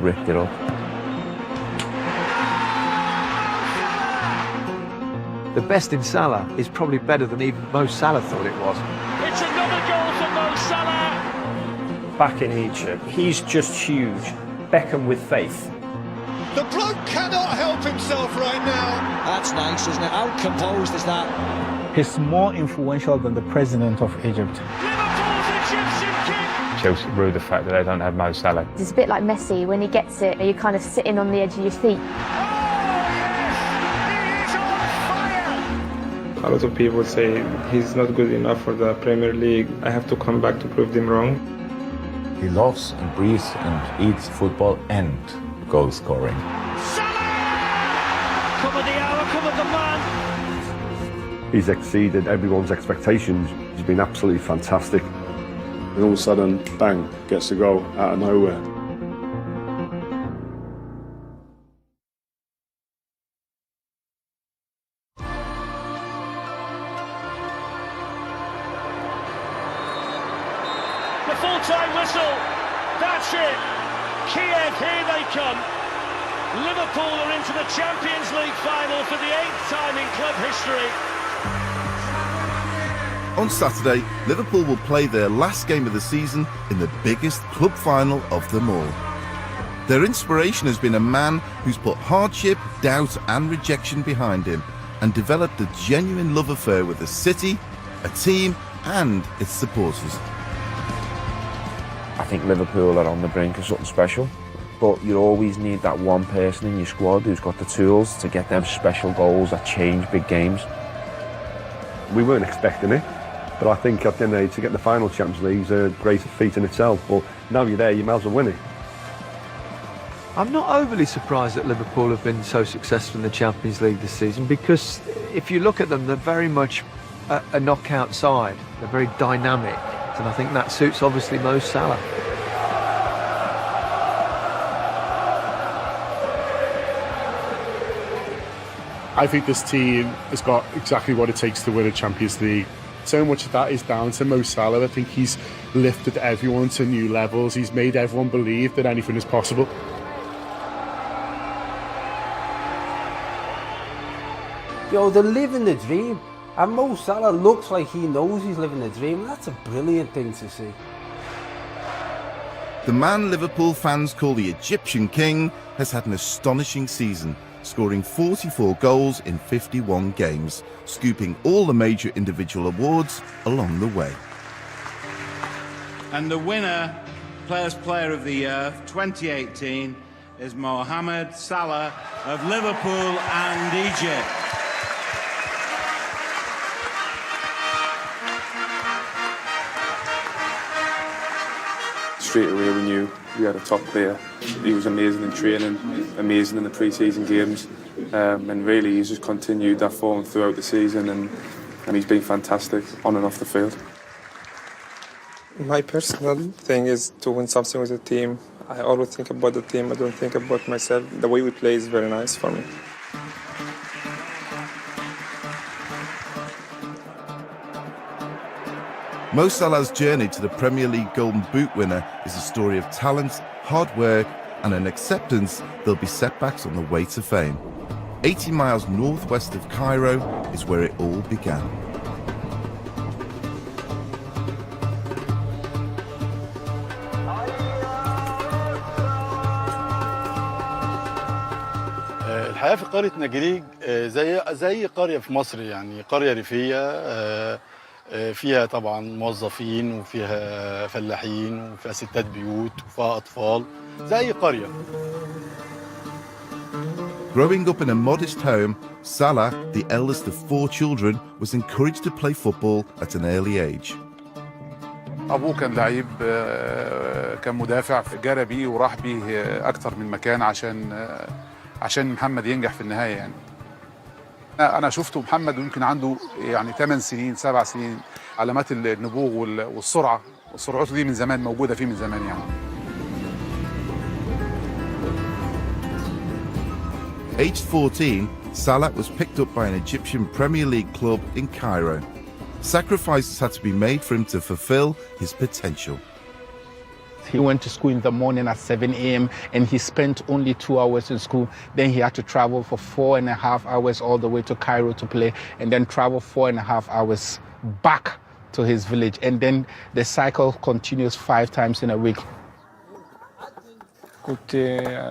ripped it up. The best in Salah is probably better than even Mo Salah thought it was. It's another goal for Mo Salah. Back in Egypt, he's just huge. Beckham with faith. The bloke cannot help himself right now. That's nice, isn't it? How composed is that? He's more influential than the president of Egypt. Liverpool's Egyptian king. Chelsea rue the fact that they don't have Mo Salah. It's a bit like Messi. When he gets it, you're kind of sitting on the edge of your seat. A lot of people say he's not good enough for the Premier League. I have to come back to prove them wrong. He loves and breathes and eats football and goal scoring. Salah! Cover the hour, cover the man. He's exceeded everyone's expectations. He's been absolutely fantastic. And all of a sudden, bang, gets a goal out of nowhere. The full-time whistle. That's it. Kiev, here they come. Liverpool are into the Champions League final for the 8th time in club history. On Saturday, Liverpool will play their last game of the season in the biggest club final of them all. Their inspiration has been a man who's put hardship, doubt and rejection behind him and developed a genuine love affair with the city, a team and its supporters. I think Liverpool are on the brink of something special, but you always need that one person in your squad who's got the tools to get them special goals that change big games. We weren't expecting it, but I think at the end of the day, to get the final Champions League is a great feat in itself. But now you're there, you might as well win it. I'm not overly surprised that Liverpool have been so successful in the Champions League this season, because if you look at them, they're very much a knockout side. They're very dynamic, and I think that suits obviously Mo Salah. I think this team has got exactly what it takes to win a Champions League. So much of that is down to Mo Salah. I think he's lifted everyone to new levels. He's made everyone believe that anything is possible. Yo, they're living the dream. And Mo Salah looks like he knows he's living the dream. That's a brilliant thing to see. The man Liverpool fans call the Egyptian King has had an astonishing season, scoring 44 goals in 51 games, scooping all the major individual awards along the way. And the winner, Players Player of the Year 2018, is Mohamed Salah of Liverpool and Egypt. Straight away we knew we had a top player. He was amazing in training, amazing in the pre-season games, and really he's just continued that form throughout the season, and he's been fantastic on and off the field. My personal thing is to win something with the team. I always think about the team, I don't think about myself. The way we play is very nice for me. Mo Salah's journey to the Premier League Golden Boot winner is a story of talent, hard work and an acceptance there'll be setbacks on the way to fame. 80 miles northwest of Cairo is where it all began. الحياة في قرية نجريج زي قرية في مصر، يعني قرية ريفية فيها طبعا موظفين وفيها فلاحين وفيها ستات بيوت وفيها أطفال زي قرية. Growing up in a modest home, Salah, the eldest of 4 children, was encouraged to play football at an early age. أبوه كان لعيب، كان مدافع، جرى بيه وراح بيه أكتر من مكان عشان محمد ينجح في النهاية. يعني أنا شفته محمد ويمكن عنده يعني 8 سنين 7 سنين، علامات النبوغ والسرعة، وسرعته دي من زمان موجودة فيه من زمان يعني. Aged 14, Salah was picked up by an Egyptian Premier League club in Cairo. Sacrifices had to be made for him to fulfill his potential. He went to school in the morning at 7 a.m. and he spent only 2 hours in school. Then he had to travel for 4.5 hours all the way to Cairo to play, and then travel 4.5 hours back to his village. And then the cycle continues 5 times in a week. كنت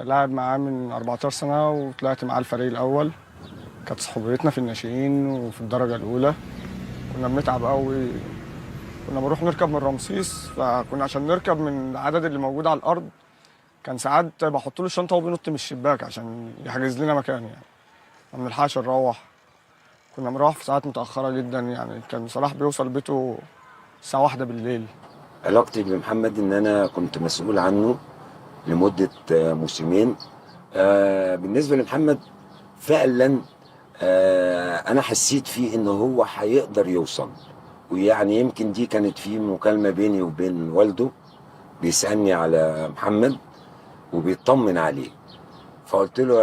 لاعب معاه من 14 سنة وطلعت معاه الفريق الأول. كانت صحوبيتنا في الناشئين وفي الدرجة الأولى. كنا بنتعب قوي. كنا بنروح نركب من رمسيس، فكنا عشان نركب من العدد اللي موجود على الأرض كان ساعات بحط له الشنطة وهو بينط من الشباك عشان يحجز لنا مكان يعني. ما بنلحقش نروح. كنا بنروح في ساعات متأخرة جدا يعني كان صلاح بيوصل بيته الساعة 1 بالليل. علاقتي بمحمد إن أنا كنت مسؤول عنه لمدة موسمين. بالنسبة لمحمد فعلا أنا حسيت فيه إنه هو هيقدر يوصل، ويعني يمكن دي كانت في مكالمة بيني وبين والده بيسألني على محمد وبيطمن عليه، فقلت له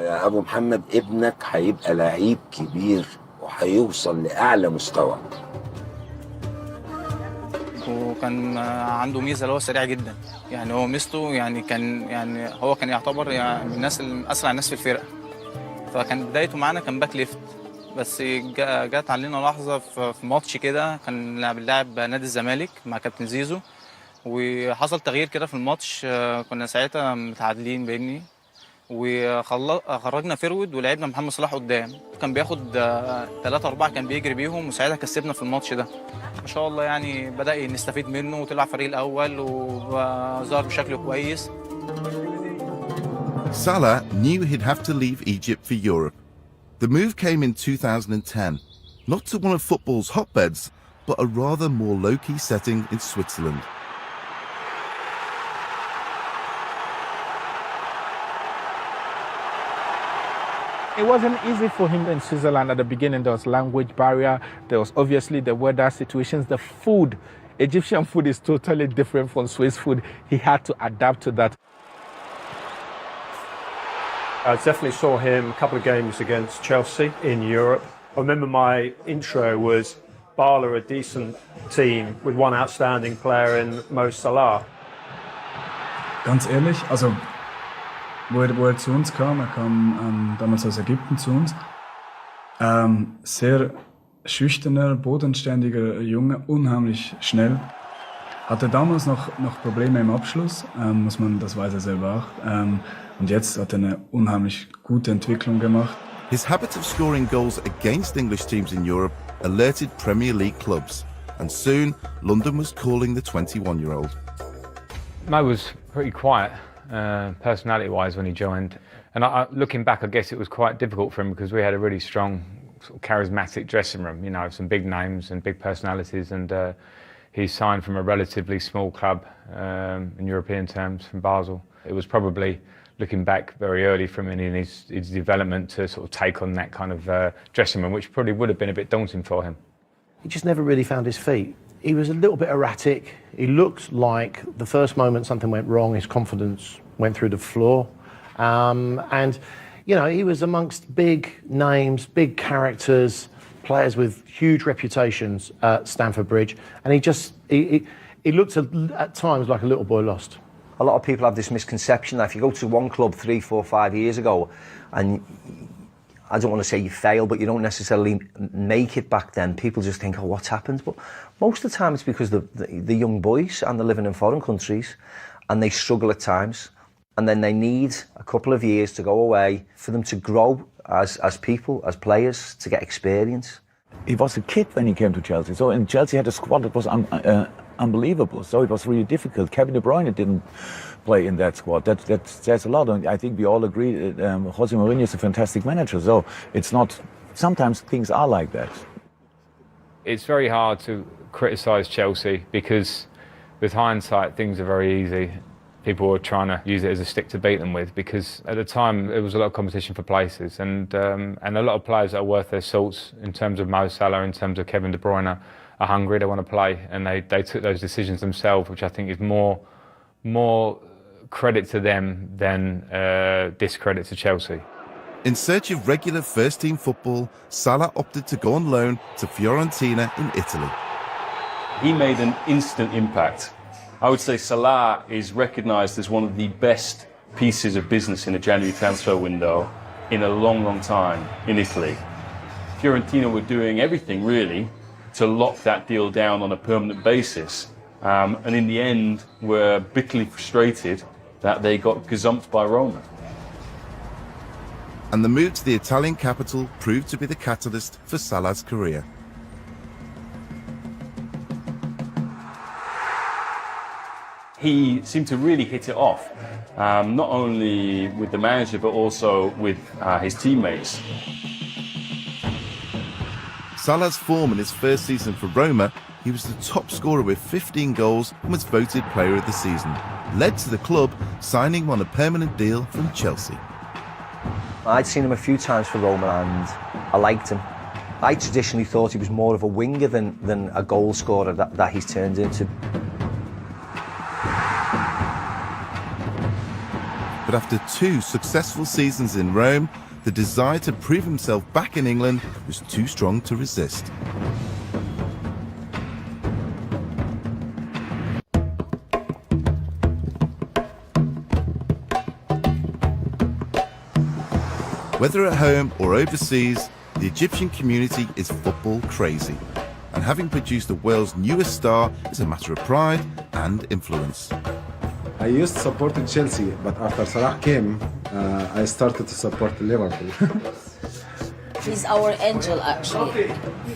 يا أبو محمد ابنك هيبقى لعيب كبير وهيوصل لأعلى مستوى. وكان عنده ميزه اللي هو سريع جدا، يعني هو ميزته يعني هو كان يعتبر يعني من الناس اسرع الناس في الفرقه، فكان بدايته معانا كان باك ليفت، بس جت علينا لحظه في ماتش كده كان بنلعب نادي الزمالك مع كابتن زيزو، وحصل تغيير كده في الماتش. كنا ساعتها متعادلين بيني وخرجنا فيرود ولعبنا محمد صلاح قدام، كان بياخد 3-4 كان بيجري بيهم، وساعتها كسبنا في الماتش ده ما شاء الله. يعني بدأ نستفيد منه وطلع فريق الأول وظهر بشكل كويس. Salah knew he'd have to leave Egypt for Europe. The move came in 2010, not to one of football's hotbeds, but a rather more low-key setting in Switzerland. It wasn't easy for him in Switzerland at the beginning. There was language barrier. There was obviously the weather situations, the food. Egyptian food is totally different from Swiss food. He had to adapt to that. I definitely saw him a couple of games against Chelsea in Europe. I remember my intro was Bala, a decent team with one outstanding player in Mo Salah. Ganz ehrlich, also wo er zu uns kam, er kam damals aus Ägypten zu uns, sehr schüchterner, bodenständiger Junge, unheimlich schnell. Hatte damals noch Probleme im Abschluss, das weiß er selber auch. Und jetzt hat er eine unheimlich gute Entwicklung gemacht. His habit of scoring goals against English teams in Europe alerted Premier League clubs, and soon London was calling the 21-year-old. Mo was pretty quiet, personality-wise, when he joined. And looking back, I guess it was quite difficult for him because we had a really strong, sort of charismatic dressing room, you know, some big names and big personalities. And he signed from a relatively small club in European terms, from Basel. It was probably, looking back, very early for him in his development to sort of take on that kind of dressing room, which probably would have been a bit daunting for him. He just never really found his feet. He was a little bit erratic. He looked like the first moment something went wrong, his confidence went through the floor. And, you know, he was amongst big names, big characters, players with huge reputations at Stamford Bridge. And he looked at times like a little boy lost. A lot of people have this misconception that if you go to one club 3, 4, 5 years ago, and I don't want to say you fail, but you don't necessarily make it back then, people just think, oh, what's happened? But most of the time it's because the young boys, and they're living in foreign countries, and they struggle at times, and then they need a couple of years to go away for them to grow as people, as players, to get experience. He was a kid when he came to Chelsea, so in Chelsea had a squad that was unbelievable, so it was really difficult. Kevin De Bruyne didn't play in that squad. That says a lot, and I think we all agree Jose Mourinho is a fantastic manager, so it's not, sometimes things are like that. It's very hard to criticise Chelsea because with hindsight things are very easy. People were trying to use it as a stick to beat them with, because at the time there was a lot of competition for places, and a lot of players that are worth their salts in terms of Mo Salah, in terms of Kevin De Bruyne, are hungry, they want to play, and they took those decisions themselves, which I think is more credit to them than discredit to Chelsea. In search of regular first-team football, Salah opted to go on loan to Fiorentina in Italy. He made an instant impact. I would say Salah is recognised as one of the best pieces of business in a January transfer window in a long, long time in Italy. Fiorentina were doing everything really to lock that deal down on a permanent basis, and in the end were bitterly frustrated that they got gazumped by Roma. And the move to the Italian capital proved to be the catalyst for Salah's career. He seemed to really hit it off, not only with the manager but also with his teammates. Salah's form in his first season for Roma, he was the top scorer with 15 goals and was voted player of the season, led to the club signing on a permanent deal from Chelsea. I'd seen him a few times for Roma and I liked him. I traditionally thought he was more of a winger than a goal scorer that he's turned into. But after 2 successful seasons in Rome, the desire to prove himself back in England was too strong to resist. Whether at home or overseas, the Egyptian community is football crazy. And having produced the world's newest star is a matter of pride and influence. I used to support Chelsea, but after Salah came, I started to support Liverpool. He's our angel, actually.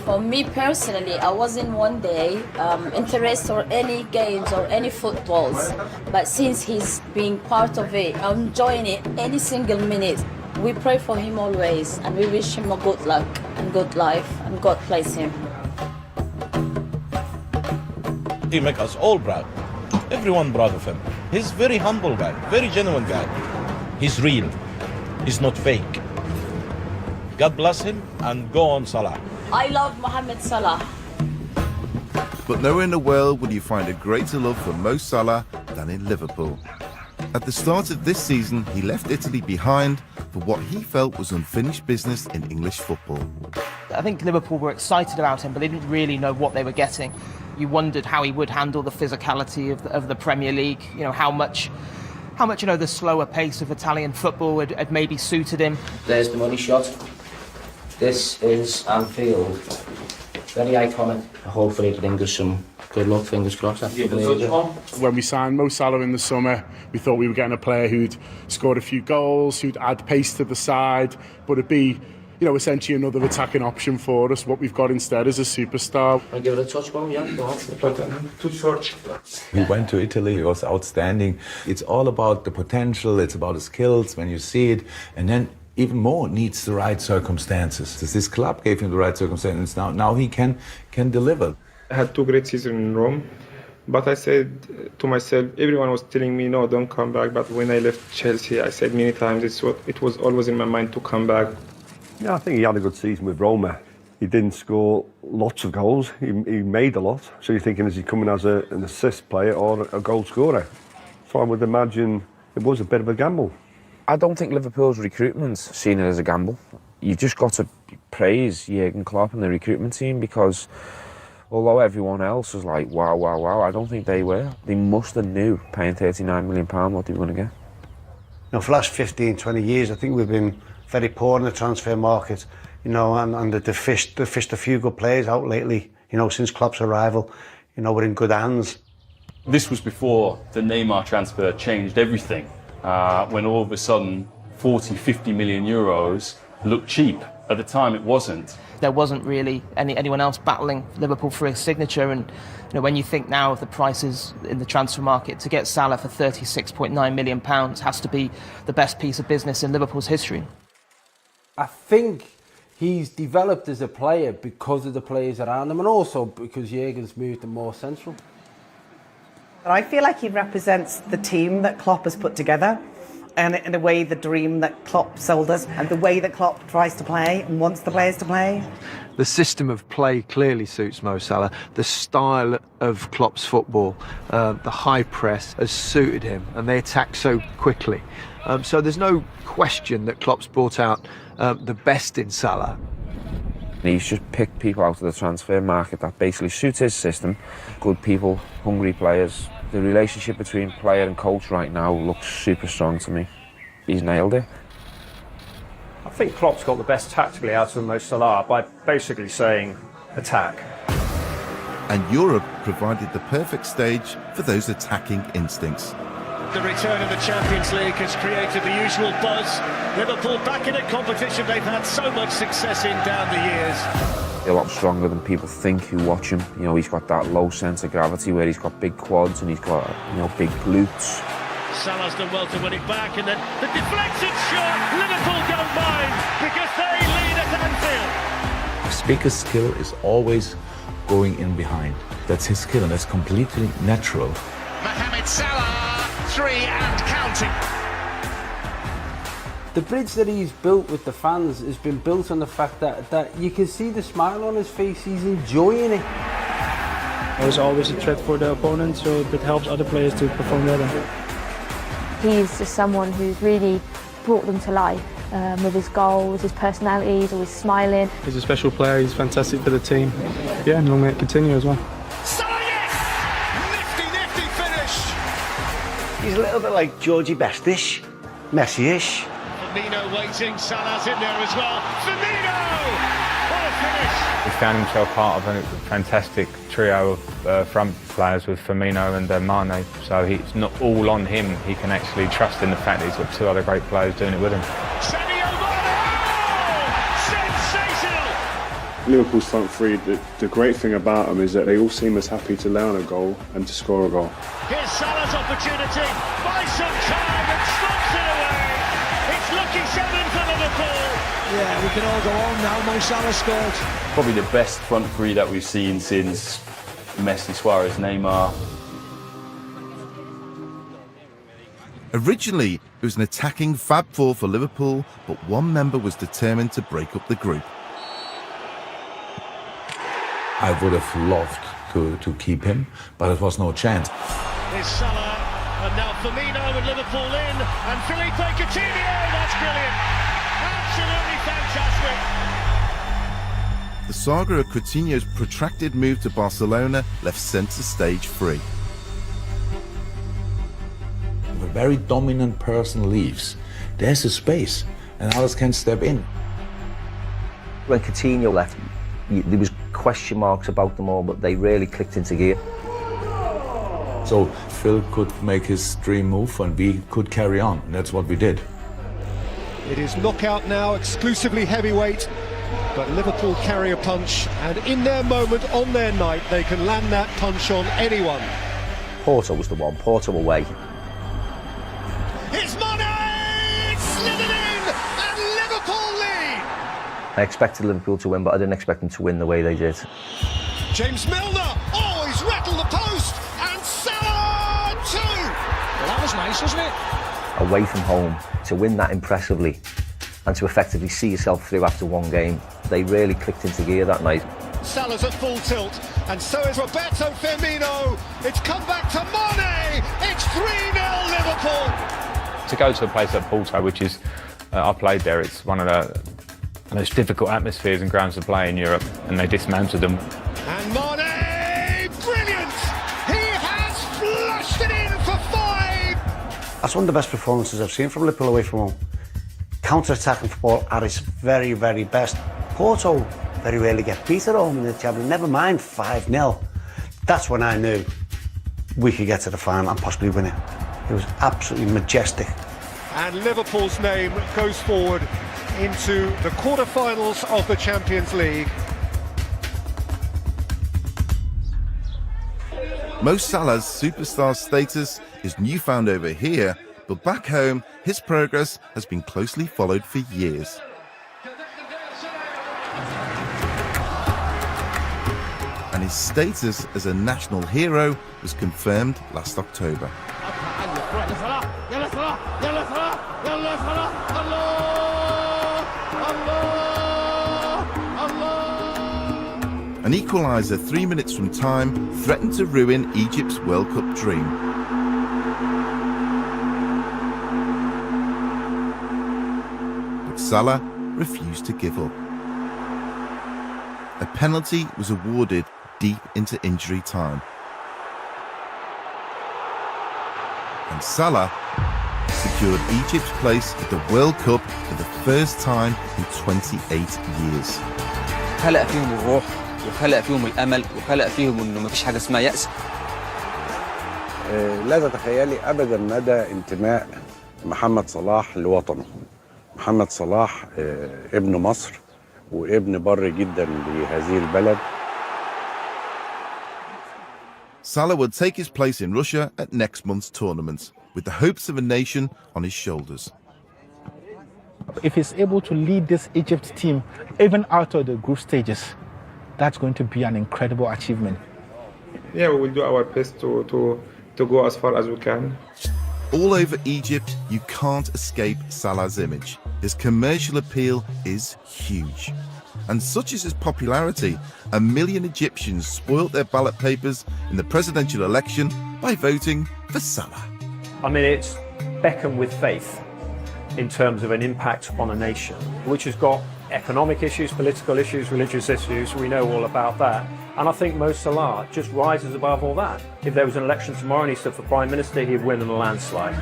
For me personally, I wasn't one day interested or any games or any footballs, but since he's being part of it, I'm enjoying it any single minute. We pray for him always, and we wish him a good luck and good life, and God bless him. He makes us all proud. Everyone proud of him. He's very humble guy, very genuine guy. He's real. He's not fake. God bless him, and go on Salah. I love Mohamed Salah. But nowhere in the world would you find a greater love for Mo Salah than in Liverpool. At the start of this season, he left Italy behind for what he felt was unfinished business in English football. I think Liverpool were excited about him, but they didn't really know what they were getting. You wondered how he would handle the physicality of the Premier League, you know, how much the slower pace of Italian football had maybe suited him. There's the money shot. This is Anfield. Very iconic. Hopefully it brings us some good luck, fingers crossed. When we signed Mo Salah in the summer, we thought we were getting a player who'd scored a few goals, who'd add pace to the side, but it'd be, you know, essentially another attacking option for us. What we've got instead is a superstar. I'll give it a touch, Mo, yeah, go on. Too short. He went to Italy, he was outstanding. It's all about the potential, it's about the skills when you see it, and then even more needs the right circumstances. This club gave him the right circumstances. Now he can deliver. I had 2 great seasons in Rome, but I said to myself, everyone was telling me, no, don't come back. But when I left Chelsea, I said many times, it was always in my mind to come back. Yeah, I think he had a good season with Roma. He didn't score lots of goals. He made a lot. So you're thinking, is he coming as an assist player or a goal scorer? So I would imagine it was a bit of a gamble. I don't think Liverpool's recruitment's seen it as a gamble. You've just got to praise Jurgen Klopp and the recruitment team, because although everyone else was like, wow, wow, wow, I don't think they were. They must have knew, paying £39 million, what they were going to get. For the last 15, 20 years, I think we've been very poor in the transfer market, and they fished a few good players out lately, since Klopp's arrival. We're in good hands. This was before the Neymar transfer changed everything, when all of a sudden 40-50 million euros looked cheap. At the time it wasn't. There wasn't really anyone else battling Liverpool for his signature, and when you think now of the prices in the transfer market, to get Salah for £36.9 million has to be the best piece of business in Liverpool's history. I think he's developed as a player because of the players around him, and also because Jurgen's moved him more central. I feel like he represents the team that Klopp has put together, and in a way the dream that Klopp sold us, and the way that Klopp tries to play and wants the players to play. The system of play clearly suits Mo Salah. The style of Klopp's football, the high press, has suited him, and they attack so quickly. So there's no question that Klopp's brought out the best in Salah. He's just picked people out of the transfer market that basically suits his system. Good people, hungry players, The relationship between player and coach right now looks super strong to me. He's nailed it. I think Klopp's got the best tactically out of Mo Salah by basically saying attack. And Europe provided the perfect stage for those attacking instincts. The return of the Champions League has created the usual buzz. Liverpool back in a competition they've had so much success in down the years. A lot stronger than people think who watch him. You know, he's got that low sense of gravity where he's got big quads and he's got, you know, big glutes. Salah's done well to win it back, and then the deflected shot. Liverpool don't mind because they lead at Anfield. Speaker's skill is always going in behind. That's his skill, and that's completely natural. Mohamed Salah, 3 and counting. The bridge that he's built with the fans has been built on the fact that you can see the smile on his face. He's enjoying it. There's always a threat for the opponent, so that helps other players to perform better. He's just someone who's really brought them to life with his goals, his personality, he's always smiling. He's a special player, he's fantastic for the team. Yeah, and long may it continue as well. Salah, yes! Nifty finish! He's a little bit like Georgie Best-ish, Messi-ish. Firmino waiting, Salah's in there as well. Firmino! What a finish! He found himself part of a fantastic trio of front players with Firmino and Mane, so it's not all on him. He can actually trust in the fact that he's got 2 other great players doing it with him. Liverpool's front three, the great thing about them is that they all seem as happy to lay on a goal and to score a goal. Here's Salah's opportunity, buys some time and slots it away. It's lucky 7 for Liverpool. Yeah, we can all go on now. Mo Salah scored. Probably the best front three that we've seen since Messi, Suarez, Neymar. Originally, it was an attacking Fab Four for Liverpool, but one member was determined to break up the group. I would have loved to keep him, but it was no chance. Here's Salah, and now Firmino with Liverpool in, and Felipe Coutinho, that's brilliant. Absolutely fantastic. The saga of Coutinho's protracted move to Barcelona left centre stage free. If a very dominant person leaves, there's a space, and others can step in. When Coutinho left, there was question marks about them all, but they really clicked into gear. So Phil could make his dream move and we could carry on. That's what we did. It is knockout now, exclusively heavyweight, but Liverpool carry a punch, and in their moment, on their night, they can land that punch on anyone. Porto was the one, Porto away. It's Mane! Slithered in, and Liverpool lead! I expected Liverpool to win, but I didn't expect them to win the way they did. James Milner, oh, he's rattled the post, and Salah too! Well, that was nice, wasn't it? Away from home, to win that impressively, and to effectively see yourself through after one game, they really clicked into gear that night. Salah's at full tilt, and so is Roberto Firmino. It's come back to Mane. It's 3-0 Liverpool. To go to a place like Porto, which is, I played there, it's one of the most difficult atmospheres and grounds to play in Europe, and they dismantled them. And Mane, brilliant! He has flushed it in for 5. That's one of the best performances I've seen from Liverpool away from home. Counter-attacking football at its very, very best. Porto very rarely get beat at home in the Champions, never mind 5-0. That's when I knew we could get to the final and possibly win it. It was absolutely majestic. And Liverpool's name goes forward into the quarter-finals of the Champions League. Mo Salah's superstar status is newfound over here, but back home, his progress has been closely followed for years. And his status as a national hero was confirmed last October. An equaliser 3 minutes from time threatened to ruin Egypt's World Cup dream. But Salah refused to give up. A penalty was awarded deep into injury time. and Salah secured Egypt's place at the World Cup for the first time in 28 years. خلق فيهم الروح وخلق فيهم الأمل وخلق فيهم إنه مفيش حاجة اسمها يأس. لا تتخيلي أبدا مدى انتماء محمد صلاح لوطنه. محمد صلاح ابن مصر وابن بر جدا لهذه البلد. Salah will take his place in Russia at next month's tournament, with the hopes of a nation on his shoulders. If he's able to lead this Egypt team even out of the group stages, that's going to be an incredible achievement. Yeah, we will do our best to go as far as we can. All over Egypt, you can't escape Salah's image. His commercial appeal is huge. And such is his popularity, 1 million Egyptians spoilt their ballot papers in the presidential election by voting for Salah. I mean, it's Beckham with faith in terms of an impact on a nation, which has got economic issues, political issues, religious issues. We know all about that. And I think Mo Salah just rises above all that. If there was an election tomorrow and he stood for Prime Minister, he'd win in a landslide.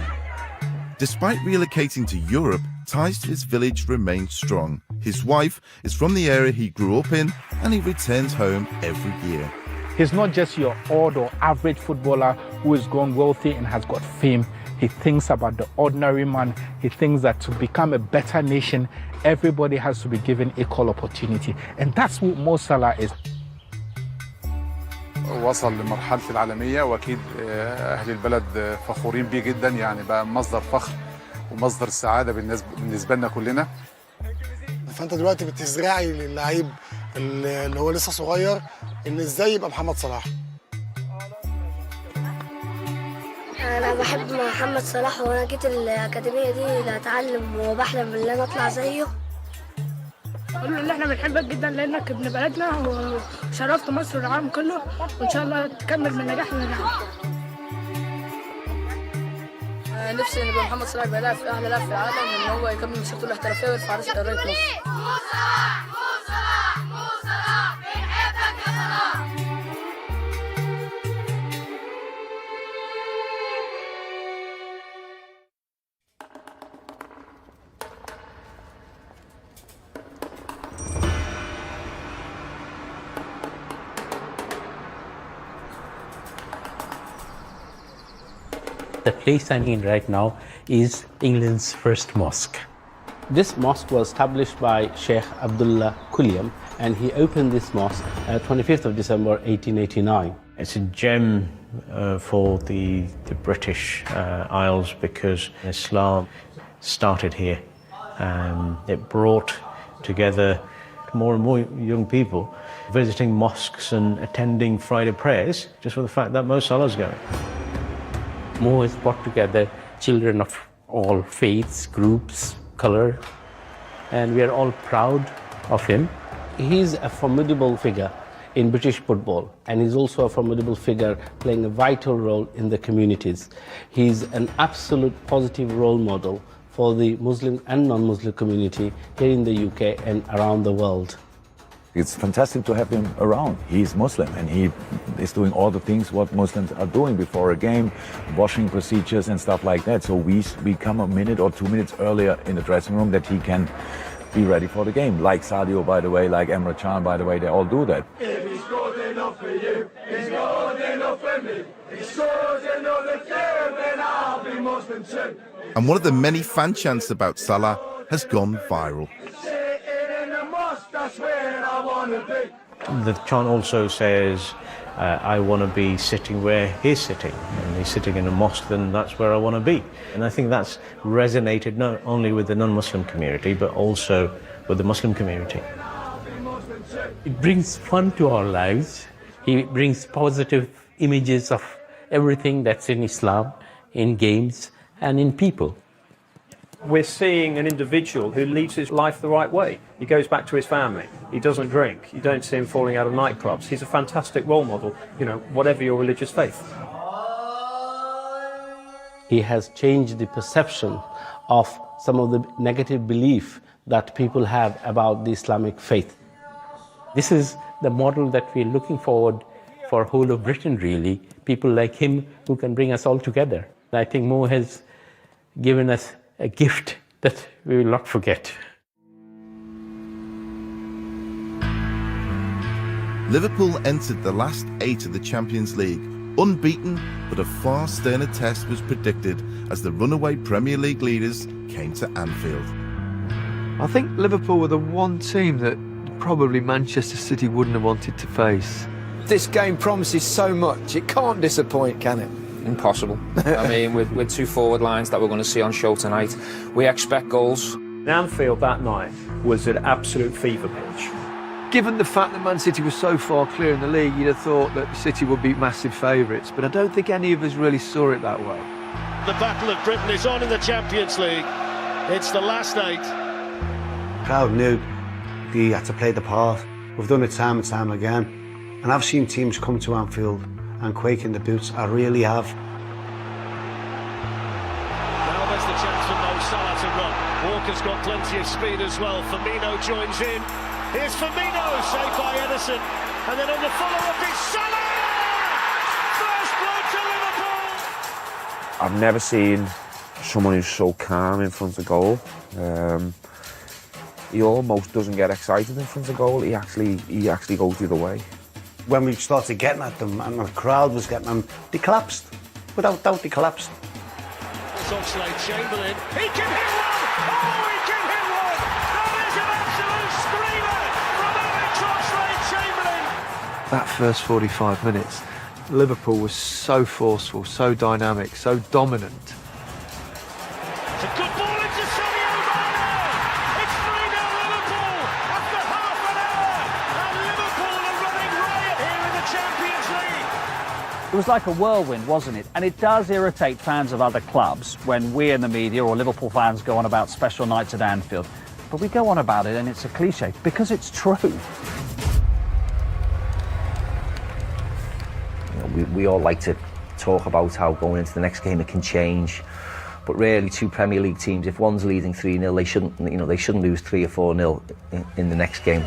Despite relocating to Europe, ties to his village remain strong. His wife is from the area he grew up in, and he returns home every year. He's not just your odd or average footballer who has grown wealthy and has got fame. He thinks about the ordinary man. He thinks that to become a better nation, everybody has to be given equal opportunity. And that's what Mo Salah is. وصل لمرحلة العالمية وأكيد أهل البلد فخورين بيه جدا، يعني بقى مصدر فخر ومصدر السعادة بالنسبة لنا كلنا. فأنت دلوقتي بتزرعي للعيب اللي هو لسه صغير إن إزاي يبقى محمد صلاح. أنا بحب محمد صلاح وأنا جيت الأكاديمية دي لأتعلم وبحلم إن أنا أطلع زيه. أقول له إن إحنا بنحبك جدا لأنك ابن بلدنا وشرفت مصر والعالم كله، وإن شاء الله تكمل من نجاح لنجاح. نفسي إن يبقى محمد صلاح يبقى لاعب في أحلى لاعب في العالم، وإن هو يكمل مسيرته الاحترافية ويرفع راس راية مصر. The place I'm in right now is England's first mosque. This mosque was established by Sheikh Abdullah Kuliam, and he opened this mosque 25th of December 1889. It's a gem for the British Isles because Islam started here. It brought together more and more young people visiting mosques and attending Friday prayers just for the fact that Mo Salah's going. Mo has brought together children of all faiths, groups, color, and we are all proud of him. He's a formidable figure in British football, and he's also a formidable figure playing a vital role in the communities. He's an absolute positive role model for the Muslim and non-Muslim community here in the UK and around the world. It's fantastic to have him around. He's Muslim and he is doing all the things what Muslims are doing before a game, washing procedures and stuff like that. So we come a minute or 2 minutes earlier in the dressing room that he can be ready for the game. Like Sadio, by the way, like Emre Can, by the way, they all do that. If he's good enough for you, he's good enough for me. He's good enough for you, then I'll be Muslim too. And one of the many fan chants about Salah has gone viral. The chant also says, I want to be sitting where he's sitting, and he's sitting in a mosque, then that's where I want to be. And I think that's resonated not only with the non-Muslim community, but also with the Muslim community. It brings fun to our lives. He brings positive images of everything that's in Islam, in games, and in people. We're seeing an individual who leads his life the right way. He goes back to his family. He doesn't drink. You don't see him falling out of nightclubs. He's a fantastic role model, you know, whatever your religious faith. He has changed the perception of some of the negative belief that people have about the Islamic faith. This is the model that we're looking forward for whole of Britain, really. People like him who can bring us all together. I think Mo has given us a gift that we will not forget. Liverpool entered the last 8 of the Champions League, unbeaten, but a far sterner test was predicted as the runaway Premier League leaders came to Anfield. I think Liverpool were the one team that probably Manchester City wouldn't have wanted to face. This game promises so much. It can't disappoint, can it? Impossible. I mean, with 2 forward lines that we're going to see on show tonight, we expect goals. Anfield that night was an absolute fever pitch. Given the fact that Man City was so far clear in the league, you'd have thought that City would be massive favourites, but I don't think any of us really saw it that way. The Battle of Britain is on in the Champions League. It's the last 8. Crowd knew he had to play the part. We've done it time and time again. And I've seen teams come to Anfield and quake in the boots. I really have. Now there's the chance for Mo Salah to run. Walker's got plenty of speed as well. Firmino joins in. Here's Firmino, saved by Edison. And then on the follow-up is Salah! First blood to Liverpool! I've never seen someone who's so calm in front of goal. He almost doesn't get excited in front of goal. He actually goes the other way. When we started getting at them and the crowd was getting them, they collapsed. Without doubt, they collapsed. It's Oxlade-Chamberlain. He can hit one! Oh, he can hit one! That is an absolute screamer from Oxlade-Chamberlain! That first 45 minutes, Liverpool was so forceful, so dynamic, so dominant. It's a good ball into Sadio Mane! It's 3-0 Liverpool after half an hour! And Liverpool are running riot here in the Champions League! It was like a whirlwind, wasn't it? And it does irritate fans of other clubs when we in the media or Liverpool fans go on about special nights at Anfield. But we go on about it and it's a cliche because it's true. We all like to talk about how going into the next game it can change, but really 2 Premier League teams, if one's leading 3-0, they shouldn't lose 3 or 4-0 in the next game.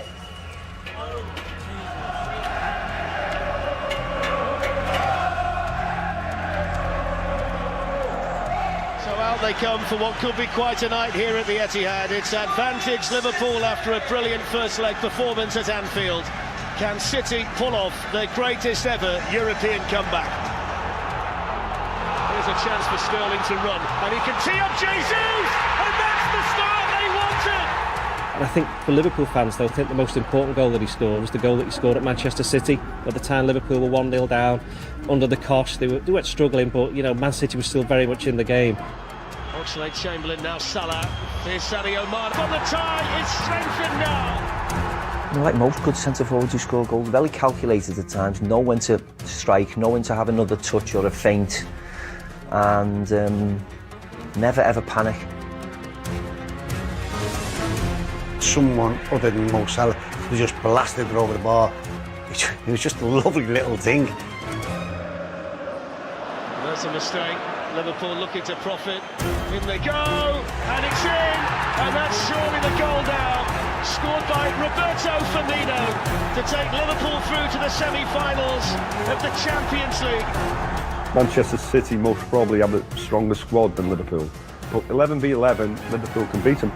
So out they come for what could be quite a night here at the Etihad. It's advantage Liverpool after a brilliant first leg performance at Anfield. Can City pull off their greatest ever European comeback? Here's a chance for Sterling to run, and he can tee up Jesus, and that's the start they wanted! And I think for Liverpool fans, they'll think the most important goal that he scored was the goal that he scored at Manchester City. At the time, Liverpool were 1-0 down, under the cosh. They weren't struggling, but Man City was still very much in the game. Oxlade-Chamberlain, now Salah. Here's Sadio Mane on the tie. It's strengthened now. Like most good centre-forwards who score goals, very calculated at times, know when to strike, know when to have another touch or a feint, and never ever panic. Someone other than Mo Salah who just blasted it over the bar. It was just a lovely little thing. That's a mistake. Liverpool looking to profit. In they go, and it's in, and that's surely the goal now. Scored by Roberto Firmino to take Liverpool through to the semi-finals of the Champions League. Manchester City most probably have a stronger squad than Liverpool, but 11v11, Liverpool can beat them.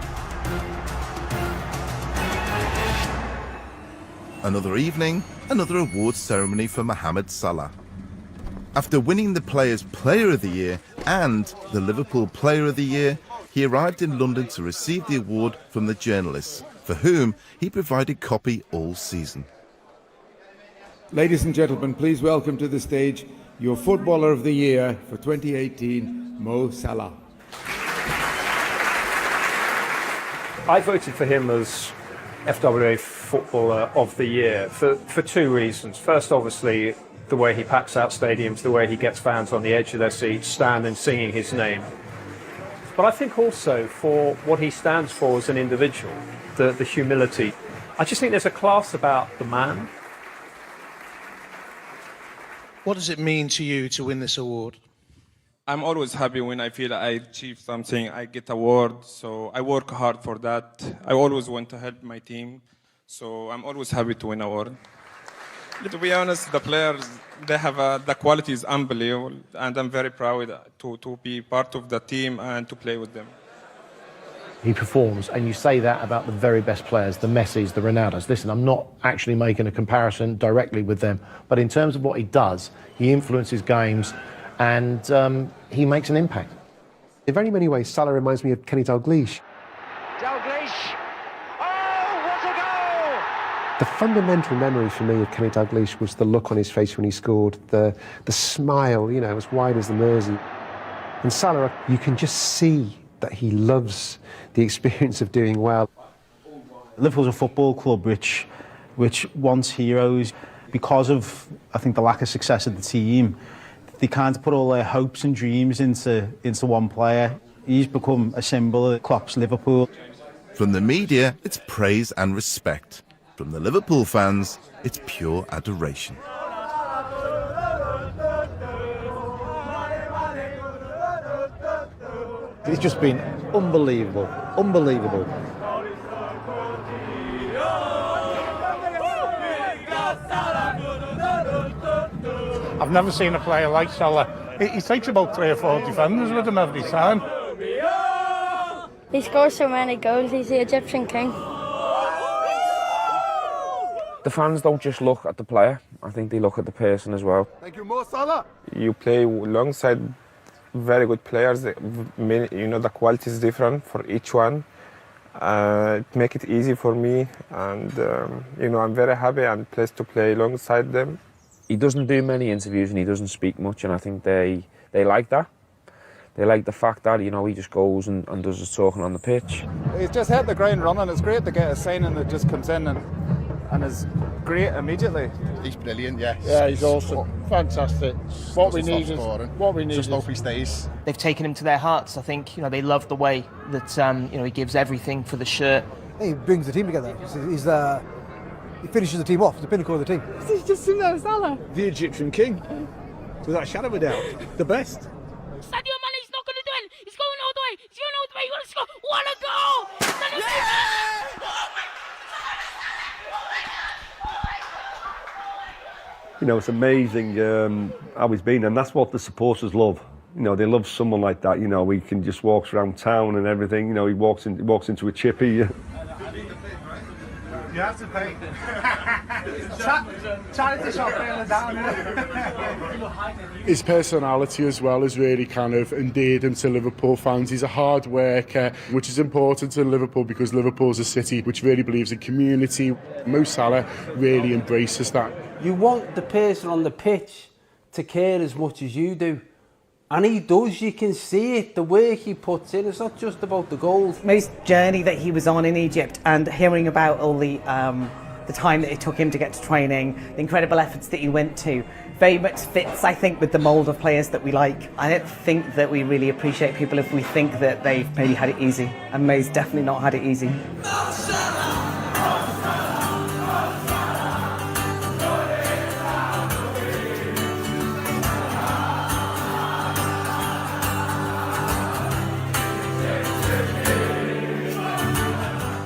Another evening, another awards ceremony for Mohamed Salah. After winning the Players' Player of the Year and the Liverpool Player of the Year, he arrived in London to receive the award from the journalists, for whom he provided copy all season. Ladies and gentlemen, please welcome to the stage your Footballer of the Year for 2018, Mo Salah. I voted for him as FWA Footballer of the Year for 2 reasons. First, obviously, the way he packs out stadiums, the way he gets fans on the edge of their seats, standing, singing his name. But I think also for what he stands for as an individual, the humility. I just think there's a class about the man. What does it mean to you to win this award? I'm always happy when I feel I achieve something, I get award, so I work hard for that. I always want to help my team, so I'm always happy to win award. To be honest, the players, they have the quality is unbelievable, and I'm very proud to be part of the team and to play with them. He performs, and you say that about the very best players, the Messis, the Ronaldos. Listen, I'm not actually making a comparison directly with them, but in terms of what he does, he influences games, and he makes an impact. In very many ways, Salah reminds me of Kenny Dalglish. Dalglish! Oh, what a goal! The fundamental memory for me of Kenny Dalglish was the look on his face when he scored, the smile, you know, as wide as the Mersey. And Salah, you can just see that he loves the experience of doing well. Liverpool's a football club which wants heroes. Because of, I think, the lack of success of the team, they kind of put all their hopes and dreams into one player. He's become a symbol of Klopp's Liverpool. From the media, it's praise and respect. From the Liverpool fans, it's pure adoration. It's just been unbelievable, unbelievable. I've never seen a player like Salah. He takes about 3 or 4 defenders with him every time. He scores so many goals, he's the Egyptian king. The fans don't just look at the player, I think they look at the person as well. Thank you, Mo Salah. You play alongside very good players. You know, the quality is different for each one. It makes it easy for me, and you know, I'm very happy and pleased to play alongside them. He doesn't do many interviews and he doesn't speak much, and I think they like that. They like the fact that, you know, he just goes and does his talking on the pitch. He's just hit the ground running. It's great to get a signing that just comes in and is great immediately. He's brilliant, yeah. Yeah, he's awesome. Fantastic. What we need is just hope he stays. They've taken him to their hearts. I think, you know, they love the way that you know, he gives everything for the shirt. He brings the team together. He finishes the team off, the pinnacle of the team. He's just Salah. The Egyptian king, without a shadow of a doubt, the best. Sadio Mane, he's not going to do it. He's going all the way. He's going all the way. He's going to score. What a goal! You know, it's amazing how he's been, and that's what the supporters love. You know, they love someone like that. You know, he can just walks around town and everything. You know, he walks into a chippy. You have to pay. Charity shop down. His personality as well has really kind of endeared him to Liverpool fans. He's a hard worker, which is important to Liverpool because Liverpool's a city which really believes in community. Mo Salah really embraces that. You want the person on the pitch to care as much as you do. And he does, you can see it, the work he puts in. It's not just about the goals. Mo's journey that he was on in Egypt, and hearing about all the time that it took him to get to training, the incredible efforts that he went to, very much fits, I think, with the mould of players that we like. I don't think that we really appreciate people if we think that they've maybe had it easy, and Mo's definitely not had it easy.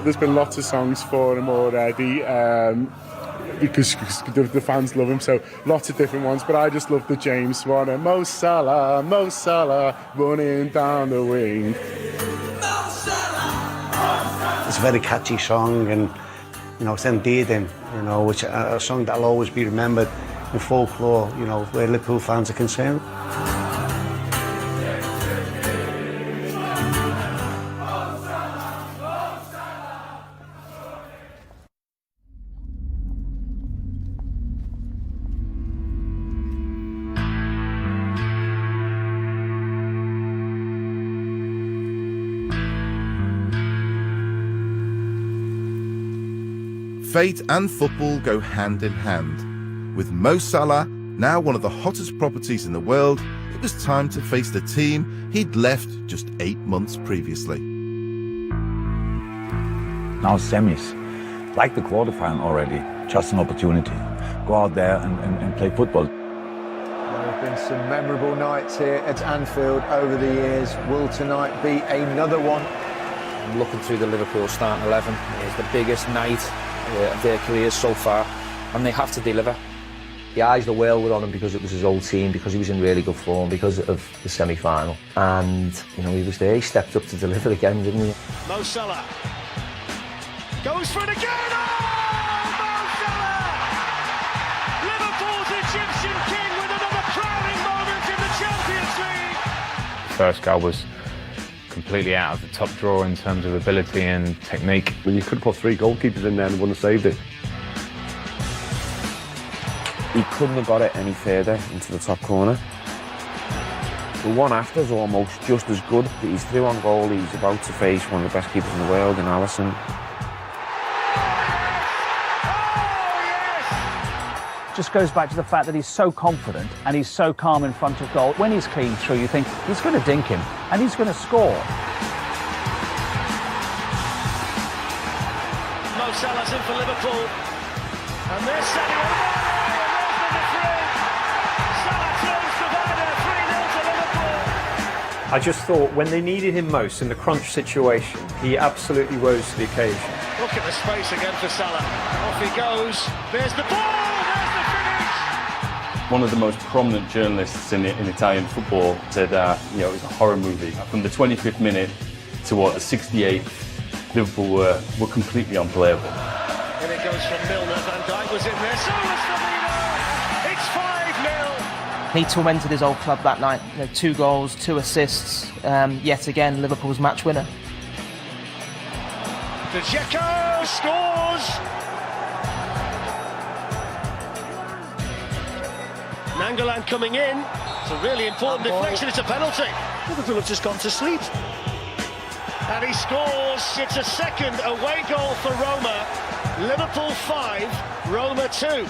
There's been lots of songs for him already because the fans love him, so lots of different ones, but I just love the James one. Mo Salah, running down the wing. It's a very catchy song, and you know, it's endeared him, you know, which a song that'll always be remembered in folklore, you know, where Liverpool fans are concerned. Fate and football go hand in hand. With Mo Salah, now one of the hottest properties in the world, it was time to face the team he'd left just 8 months previously. Now semis, like the quarterfinal already, just an opportunity. Go out there and play football. There have been some memorable nights here at Anfield over the years. Will tonight be another one? I'm looking through the Liverpool starting 11. It's the biggest night of their careers so far, and they have to deliver. The eyes of the world were on him because it was his old team, because he was in really good form, because of the semi-final. And, you know, he was there, he stepped up to deliver again, didn't he? Mo Salah goes for it again! Oh, Mo Salah! Liverpool's Egyptian king with another crowning moment in the Champions League! The first goal was completely out of the top drawer in terms of ability and technique. Well, you could have put 3 goalkeepers in there and wouldn't have saved it. He couldn't have got it any further into the top corner. The one after is almost just as good. He's through on goal. He's about to face one of the best keepers in the world in Alisson. Just goes back to the fact that he's so confident and he's so calm in front of goal. When he's clean through, you think he's going to dink him and he's going to score. Mo Salah's in for Liverpool, and there's Sadio Mane, and there's number 3. Salah turns provider, 3-0 to Liverpool. I just thought when they needed him most in the crunch situation, he absolutely rose to the occasion. Look at the space again for Salah. Off he goes. There's the ball. There's the finish. One of the most prominent journalists in Italian football said, you know, it was a horror movie. From the 25th minute to the 68th, Liverpool were completely unplayable. And it goes from Milner. Van Dijk was in there. So was Firmino. It's 5-0. He tormented his old club that night. You know, 2 goals, 2 assists. Yet again, Liverpool's match winner. Dzeko scores! Nangolan coming in. It's a really important deflection. It's a penalty. Liverpool have just gone to sleep. And he scores. It's a second away goal for Roma. Liverpool 5, Roma 2.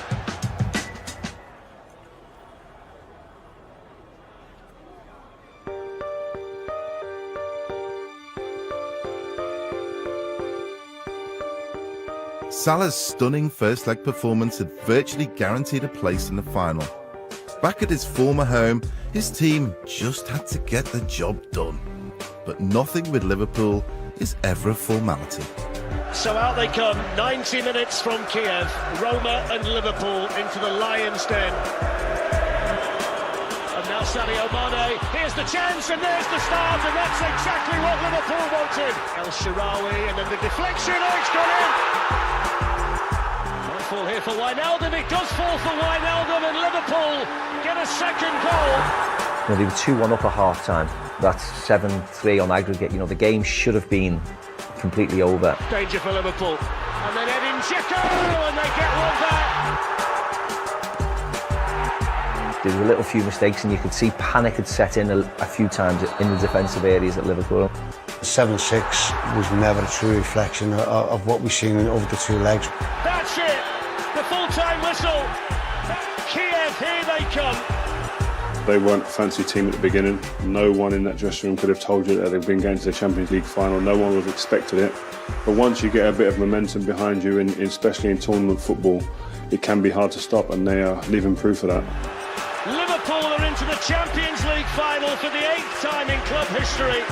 Salah's stunning first-leg performance had virtually guaranteed a place in the final. Back at his former home, his team just had to get the job done. But nothing with Liverpool is ever a formality. So out they come, 90 minutes from Kiev, Roma and Liverpool into the Lions' Den. And now Sadio Mane, here's the chance and there's the start, and that's exactly what Liverpool wanted. El Shaarawy, and then the deflection, oh, it's gone in! Might fall here for Wijnaldum, it does fall for Wijnaldum, and Liverpool get a second goal. You know, they were 2-1 up at half-time. That's 7-3 on aggregate. You know, the game should have been completely over. Danger for Liverpool. And then Edin Dzeko, and they get one back. There were a little few mistakes, and you could see panic had set in a few times in the defensive areas at Liverpool. 7-6 was never a true reflection of what we've seen over the 2 legs. That's it! The full-time whistle. Kiev, here they come. They weren't a fancy team at the beginning. No one in that dressing room could have told you that they'd been going to the Champions League final. No one would have expected it. But once you get a bit of momentum behind you, especially in tournament football, it can be hard to stop, and they are living proof of that. Liverpool are into the Champions League final for the 8th time in club history.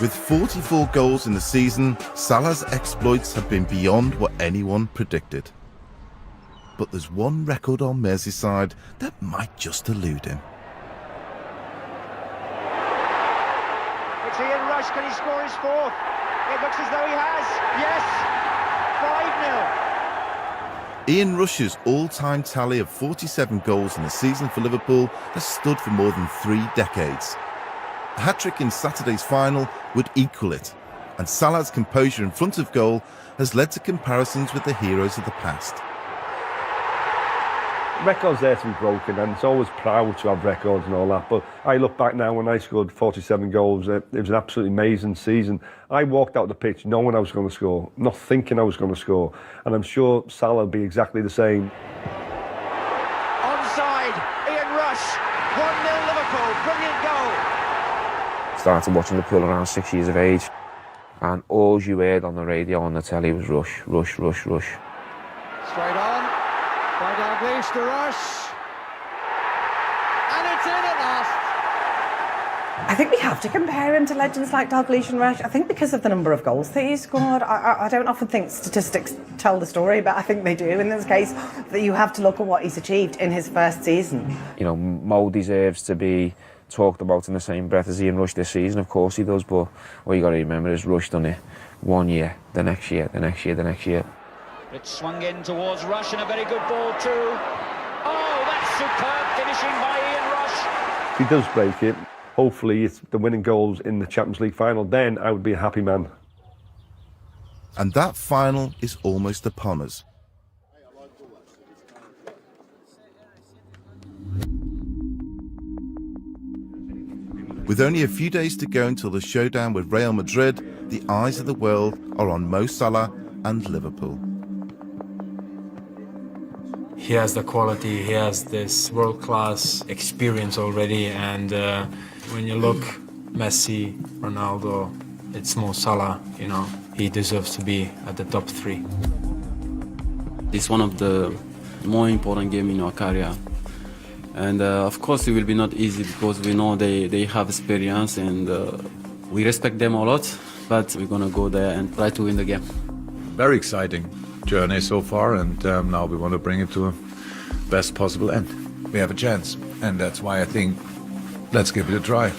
With 44 goals in the season, Salah's exploits have been beyond what anyone predicted. But there's one record on Merseyside that might just elude him. It's Ian Rush, can he score his 4th? It looks as though he has, yes, 5-0. Ian Rush's all-time tally of 47 goals in the season for Liverpool has stood for more than 3 decades. A hat-trick in Saturday's final would equal it, and Salah's composure in front of goal has led to comparisons with the heroes of the past. Records there to be broken, and it's always proud to have records and all that, but I look back now when I scored 47 goals, it was an absolutely amazing season. I walked out the pitch knowing I was going to score, not thinking I was going to score, and I'm sure Salah will be exactly the same. Onside, Ian Rush, 1-0 Liverpool, brilliant goal. Started watching Liverpool around 6 years of age, and all you heard on the radio on the telly was rush, rush, rush, rush. Straight on. By Dalglish to Rush, and it's in at last. I think we have to compare him to legends like Dalglish and Rush. I think because of the number of goals that he scored. I don't often think statistics tell the story, but I think they do in this case. That you have to look at what he's achieved in his first season. You know, Mo deserves to be talked about in the same breath as Ian Rush this season. Of course he does, but what you got to remember is Rush done it 1 year, the next year, the next year, the next year. It's swung in towards Rush and a very good ball too. Oh, that's superb finishing by Ian Rush. If he does break it, hopefully it's the winning goals in the Champions League final, then I would be a happy man. And that final is almost upon us. With only a few days to go until the showdown with Real Madrid, the eyes of the world are on Mo Salah and Liverpool. He has the quality, he has this world-class experience already, and when you look Messi, Ronaldo, it's Mo Salah, you know, he deserves to be at the top 3. It's one of the more important games in our career. And of course it will be not easy because we know they have experience and we respect them a lot, but we're going to go there and try to win the game. Very exciting journey so far, and now we want to bring it to a best possible end. We have a chance, and that's why I think let's give it a try.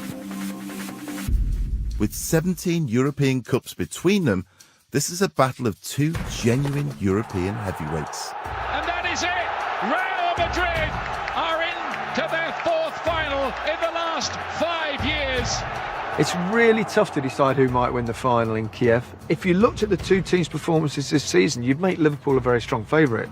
With 17 European Cups between them, this is a battle of two genuine European heavyweights. And that is it. Real Madrid are into their 4th final in the last 5 years. It's really tough to decide who might win the final in Kiev. If you looked at the two teams' performances this season, you'd make Liverpool a very strong favourite.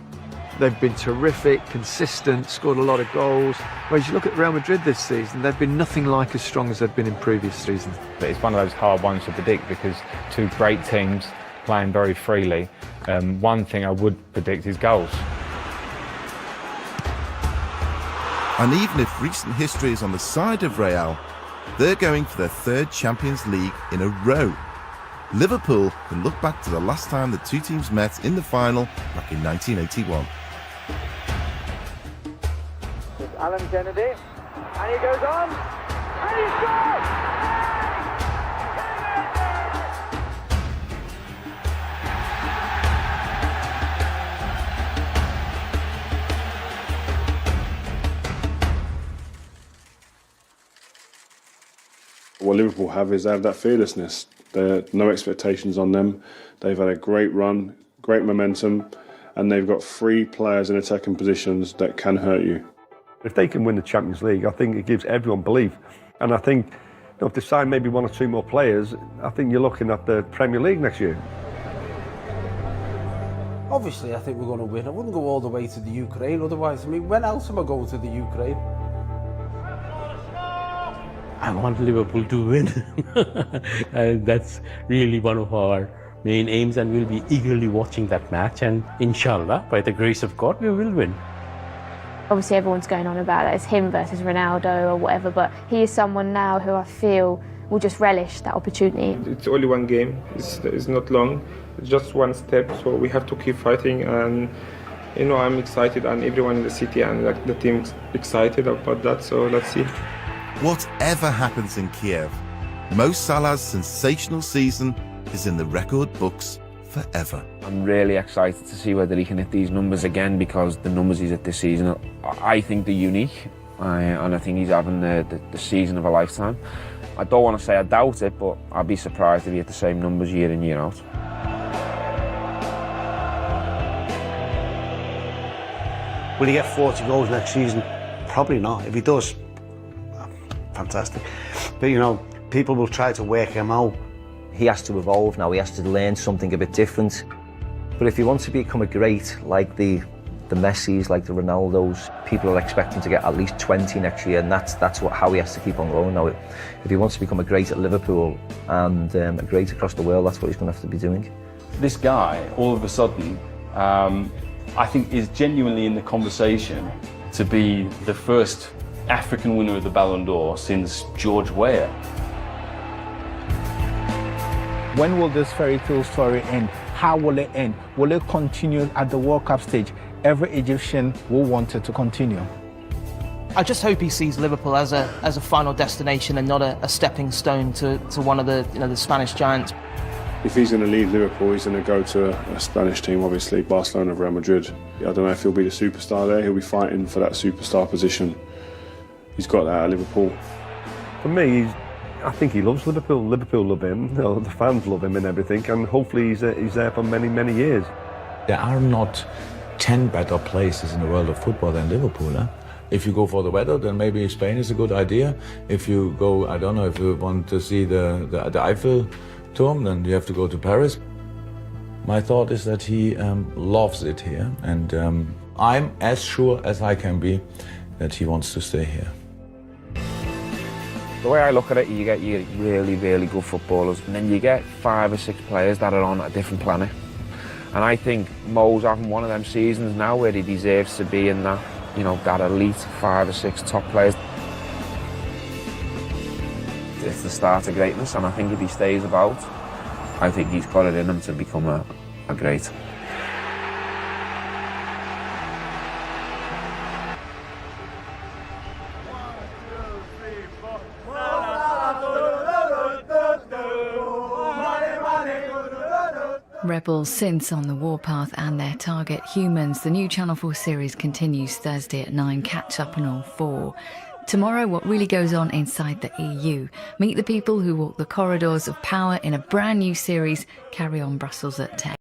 They've been terrific, consistent, scored a lot of goals. Whereas you look at Real Madrid this season, they've been nothing like as strong as they've been in previous seasons. But it's one of those hard ones to predict because two great teams playing very freely. One thing I would predict is goals. And even if recent history is on the side of Real, they're going for their 3rd Champions League in a row. Liverpool can look back to the last time the two teams met in the final back in 1981. It's Alan Kennedy, and he goes on, and he scores! What Liverpool have is they have that fearlessness. There are no expectations on them. They've had a great run, great momentum, and they've got 3 players in attacking positions that can hurt you. If they can win the Champions League, I think it gives everyone belief. And I think if they sign maybe 1 or 2 more players, I think you're looking at the Premier League next year. Obviously, I think we're going to win. I wouldn't go all the way to the Ukraine otherwise. I mean, when else am I going to the Ukraine? I want Liverpool to win. And that's really one of our main aims, and we'll be eagerly watching that match, and inshallah, by the grace of God, we will win. Obviously everyone's going on about that it's him versus Ronaldo or whatever, but he is someone now who I feel will just relish that opportunity. It's only one game, it's not long, it's just one step, so we have to keep fighting, and you know, I'm excited, and everyone in the city and like the team's excited about that, so let's see. Whatever happens in Kiev, Mo Salah's sensational season is in the record books forever. I'm really excited to see whether he can hit these numbers again, because the numbers he's hit this season, I think they're unique, and I think he's having the season of a lifetime. I don't want to say I doubt it, but I'd be surprised if he hit the same numbers year in, year out. Will he get 40 goals next season? Probably not. If he does, fantastic. But you know, people will try to work him out. He has to evolve now, he has to learn something a bit different. But if he wants to become a great, like the Messis, like the Ronaldos, people are expecting to get at least 20 next year, and that's how he has to keep on going now. If he wants to become a great at Liverpool and a great across the world, that's what he's going to have to be doing. This guy, all of a sudden, I think is genuinely in the conversation to be the first African winner of the Ballon d'Or since George Weah. When will this fairy tale story end? How will it end? Will it continue at the World Cup stage? Every Egyptian will want it to continue. I just hope he sees Liverpool as a final destination and not a stepping stone to one of the Spanish giants. If he's going to leave Liverpool, he's going to go to a Spanish team, obviously, Barcelona, Real Madrid. I don't know if he'll be the superstar there. He'll be fighting for that superstar position. He's got that at Liverpool. For me, I think he loves Liverpool. Liverpool love him. You know, the fans love him and everything. And hopefully he's there for many, many years. There are not 10 better places in the world of football than Liverpool. Eh? If you go for the weather, then maybe Spain is a good idea. If you go, I don't know, if you want to see the Eiffel Turm, then you have to go to Paris. My thought is that he loves it here, and I'm as sure as I can be that he wants to stay here. The way I look at it, you get really, really good footballers, and then you get 5 or 6 players that are on a different planet. And I think Mo's having one of them seasons now where he deserves to be in that, you know, that elite 5 or 6 top players. It's the start of greatness, and I think if he stays about, I think he's got it in him to become a great. Rebels since on the warpath and their target humans. The new Channel 4 series continues Thursday at 9. Catch up on all 4. Tomorrow, what really goes on inside the EU. Meet the people who walk the corridors of power in a brand new series. Carry on Brussels at 10.